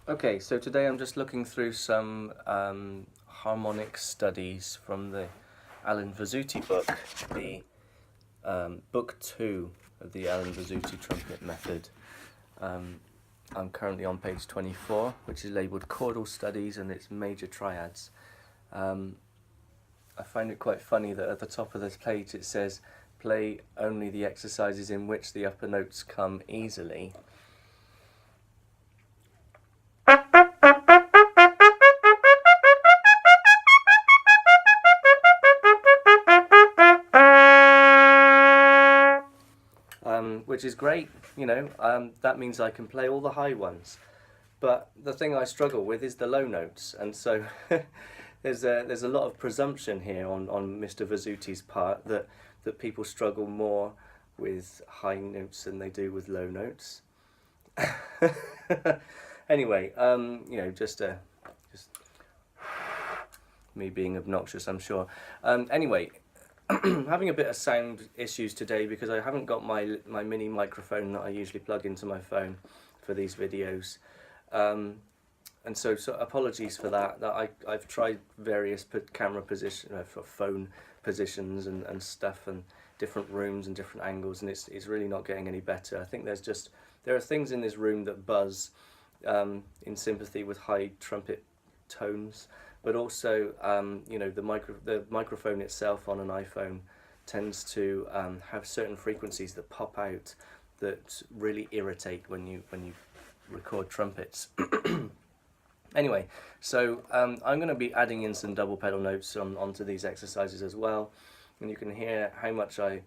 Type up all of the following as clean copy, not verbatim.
Okay, so today I'm just looking through some harmonic studies from the Allen Vizzutti book, the book 2 of the Allen Vizzutti trumpet method. I'm currently on page 24, which is labelled Chordal Studies and its Major Triads. I find it quite funny that at the top of this page it says, play only the exercises in which the upper notes come easily. Which is great, that means I can play all the high ones. But the thing I struggle with is the low notes, and so there's a lot of presumption here on Mr. Vizzutti's part that people struggle more with high notes than they do with low notes. Anyway, just me being obnoxious, I'm sure. Anyway. Having a bit of sound issues today because I haven't got my mini microphone that I usually plug into my phone for these videos, and so apologies for that. I've tried various camera position for phone positions and stuff, and different rooms and different angles, and it's really not getting any better. I think there are things in this room that buzz in sympathy with high trumpet tones. But also, the microphone itself on an iPhone tends to have certain frequencies that pop out that really irritate when you record trumpets. Anyway, so I'm going to be adding in some double pedal notes onto these exercises as well, and you can hear how much I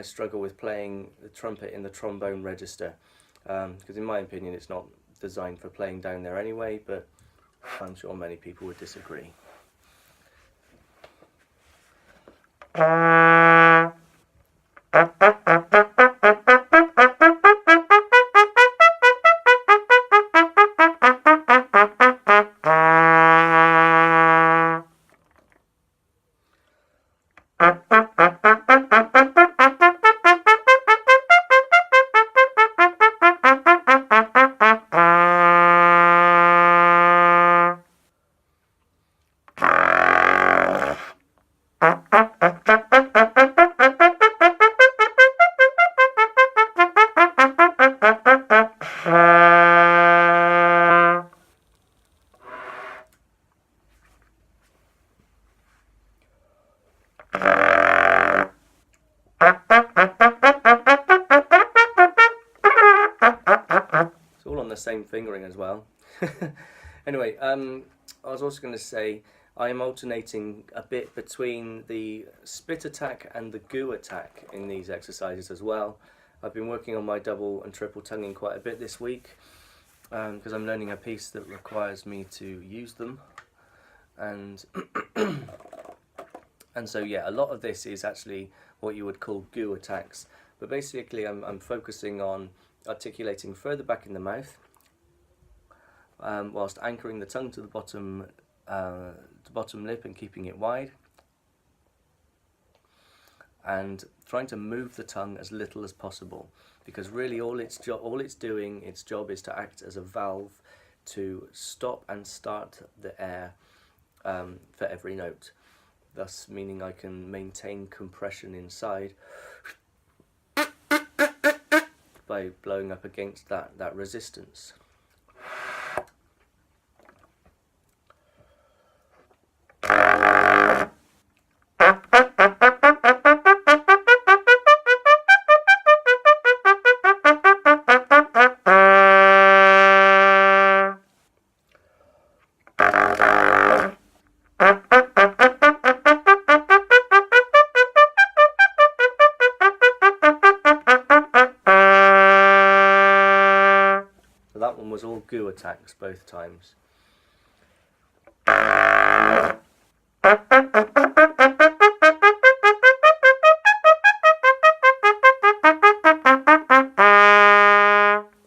struggle with playing the trumpet in the trombone register, because in my opinion it's not designed for playing down there anyway, but I'm sure many people would disagree. Same fingering as well. Anyway, I was also going to say I am alternating a bit between the spit attack and the goo attack in these exercises as well. I've been working on my double and triple tonguing quite a bit this week because I'm learning a piece that requires me to use them, and and so yeah, a lot of this is actually what you would call goo attacks, but basically I'm focusing on articulating further back in the mouth, whilst anchoring the tongue to the bottom lip and keeping it wide, and trying to move the tongue as little as possible, because really all its job is to act as a valve to stop and start the air for every note, thus meaning I can maintain compression inside by blowing up against that resistance. That one was all goo attacks both times.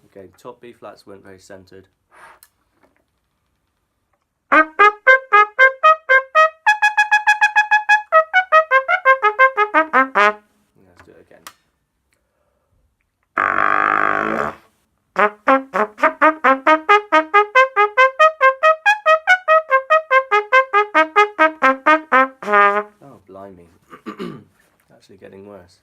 Okay, top B flats weren't very centered. Let's do it again. actually getting worse.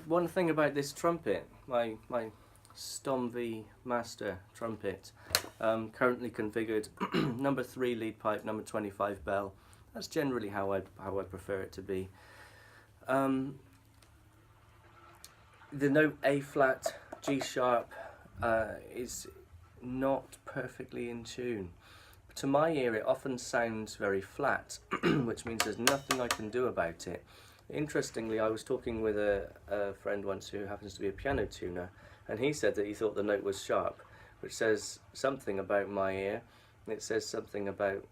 One thing about this trumpet, my Stom V Master trumpet, currently configured number 3 lead pipe, number 25 bell. That's generally how I prefer it to be. The note A flat, G sharp is not perfectly in tune. To my ear, it often sounds very flat, which means there's nothing I can do about it. Interestingly, I was talking with a friend once who happens to be a piano tuner, and he said that he thought the note was sharp, which says something about my ear. It says something about,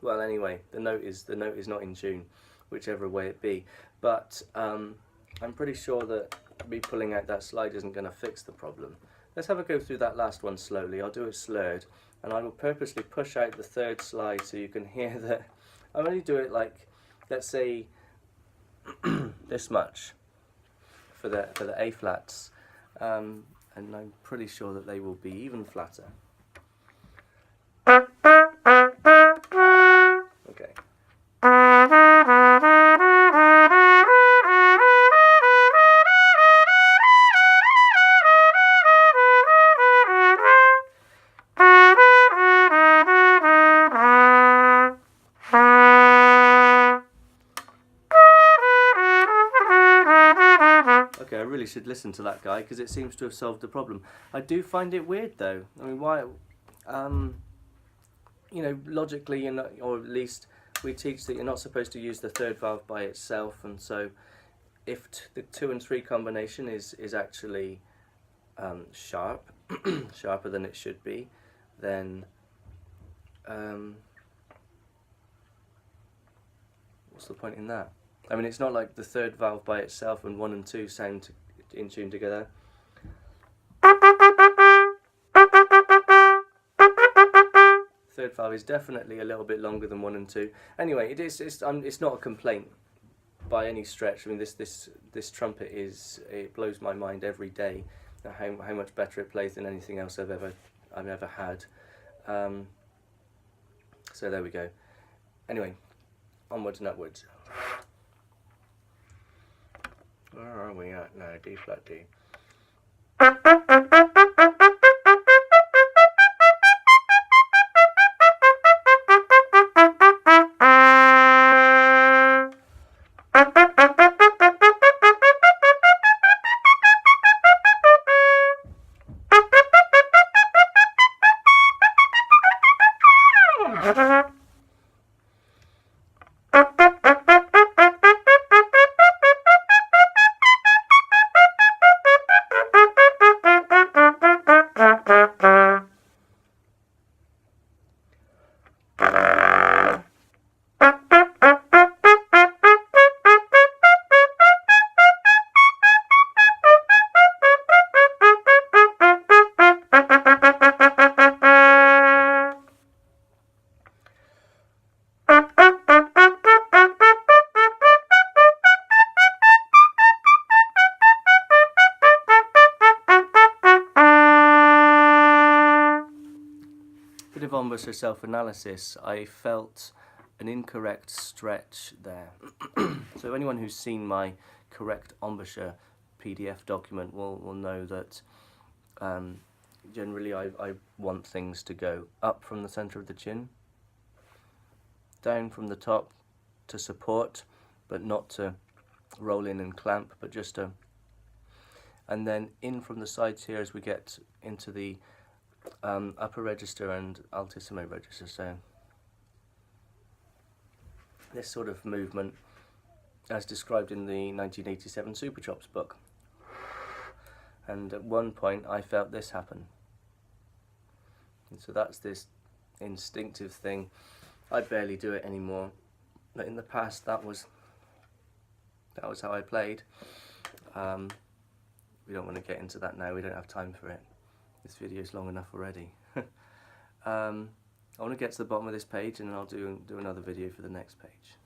well, anyway, the note is not in tune, whichever way it be. But I'm pretty sure that me pulling out that slide isn't going to fix the problem. Let's have a go through that last one slowly. I'll do it slurred, and I will purposely push out the third slide so you can hear that. I'll only do it like, let's say, this much for the A flats, and I'm pretty sure that they will be even flatter. Okay. Okay, I really should listen to that guy because it seems to have solved the problem. I do find it weird though. I mean, why? You know, logically, you're not, or at least we teach that you're not supposed to use the third valve by itself, and so if the 2 and 3 combination is actually sharp, sharper than it should be, then what's the point in that? I mean, it's not like the third valve by itself and 1 and 2 sound in tune together. Third valve is definitely a little bit longer than 1 and 2. Anyway, it's not a complaint by any stretch. I mean, this trumpet it blows my mind every day. How much better it plays than anything else I've ever had. So there we go. Anyway, onwards and upwards. Where are we at now? D flat D. Bit of embouchure self-analysis. I felt an incorrect stretch there. So anyone who's seen my correct embouchure PDF document will know that generally I want things to go up from the centre of the chin, down from the top, to support, but not to roll in and clamp, but just to, and then in from the sides here as we get into the upper register and altissimo register. So this sort of movement as described in the 1987 Super Chops book. And at one point I felt this happen. And so that's this instinctive thing. I barely do it anymore, but in the past that was how I played. We don't want to get into that now, we don't have time for it. This video is long enough already. I want to get to the bottom of this page and then I'll do another video for the next page.